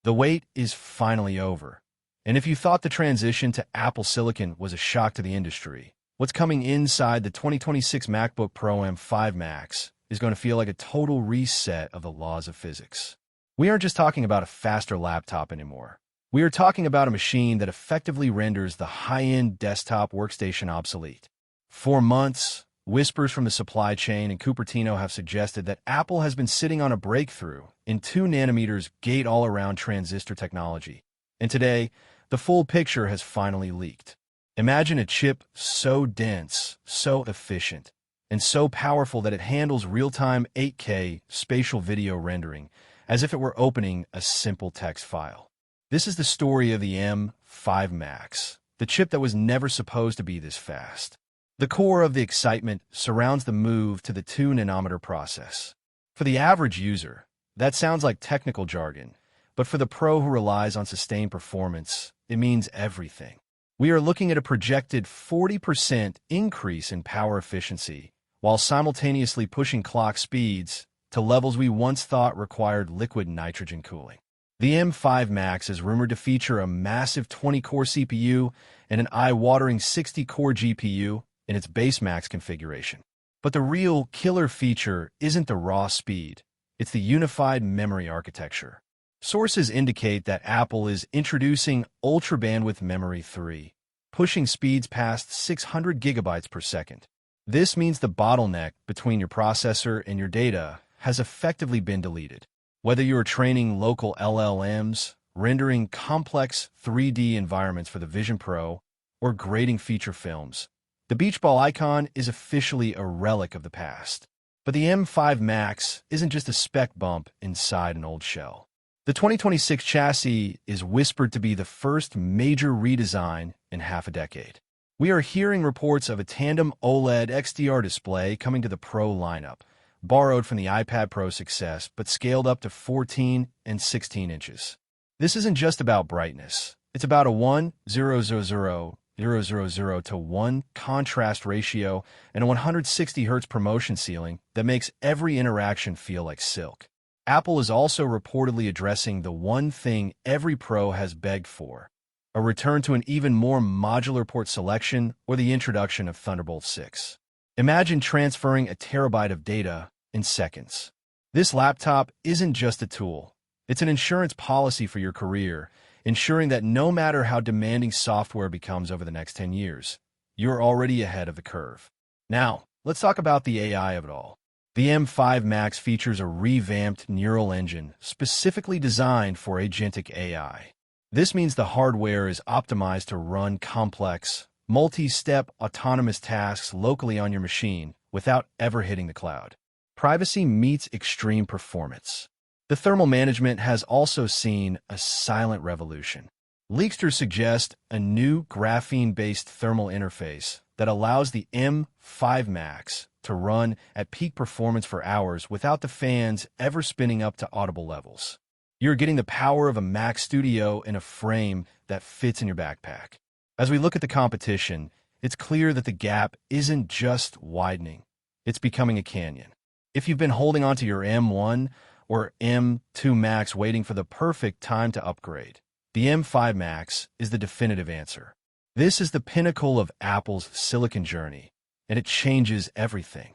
The wait is finally over. And if you thought the transition to Apple Silicon was a shock to the industry, what's coming inside the 2026 MacBook Pro M5 Max is going to feel like a total reset of the laws of physics. We aren't just talking about a faster laptop anymore. We are talking about a machine that effectively renders the high-end desktop workstation obsolete. For months, whispers from the supply chain and Cupertino have suggested that Apple has been sitting on a breakthrough in 2 nanometers gate-all-around transistor technology. And today, the full picture has finally leaked. Imagine a chip so dense, so efficient, and so powerful that it handles real-time 8K spatial video rendering as if it were opening a simple text file. This is the story of the M5 Max, the chip that was never supposed to be this fast. The core of the excitement surrounds the move to the 2-nanometer process. For the average user, that sounds like technical jargon, but for the pro who relies on sustained performance, it means everything. We are looking at a projected 40% increase in power efficiency, while simultaneously pushing clock speeds to levels we once thought required liquid nitrogen cooling. The M5 Max is rumored to feature a massive 20-core CPU and an eye-watering 60-core GPU in its base Max configuration. But the real killer feature isn't the raw speed, it's the unified memory architecture. Sources indicate that Apple is introducing Ultra Bandwidth Memory 3, pushing speeds past 600 gigabytes per second. This means the bottleneck between your processor and your data has effectively been deleted. Whether you are training local LLMs, rendering complex 3D environments for the Vision Pro, or grading feature films, the beach ball icon is officially a relic of the past. But the M5 Max isn't just a spec bump inside an old shell. The 2026 chassis is whispered to be the first major redesign in half a decade. We are hearing reports of a tandem OLED XDR display coming to the Pro lineup, borrowed from the iPad Pro success, but scaled up to 14 and 16 inches. This isn't just about brightness. It's about a 1:0:0:0:0:0 to 1 contrast ratio and a 160 Hz promotion ceiling that makes every interaction feel like silk. Apple is also reportedly addressing the one thing every pro has begged for: a return to an even more modular port selection or the introduction of Thunderbolt 6. Imagine transferring a terabyte of data in seconds. This laptop isn't just a tool. It's an insurance policy for your career, ensuring that no matter how demanding software becomes over the next 10 years, you're already ahead of the curve. Now, let's talk about the AI of it all. The M5 Max features a revamped neural engine specifically designed for agentic AI. This means the hardware is optimized to run complex, multi-step autonomous tasks locally on your machine without ever hitting the cloud. Privacy meets extreme performance. The thermal management has also seen a silent revolution. Leaksters suggest a new graphene-based thermal interface that allows the M5 Max to run at peak performance for hours without the fans ever spinning up to audible levels. You're getting the power of a Mac Studio in a frame that fits in your backpack. As we look at the competition, it's clear that the gap isn't just widening, it's becoming a canyon. If you've been holding onto your M1 or M2 Max waiting for the perfect time to upgrade, the M5 Max is the definitive answer. This is the pinnacle of Apple's silicon journey, and it changes everything.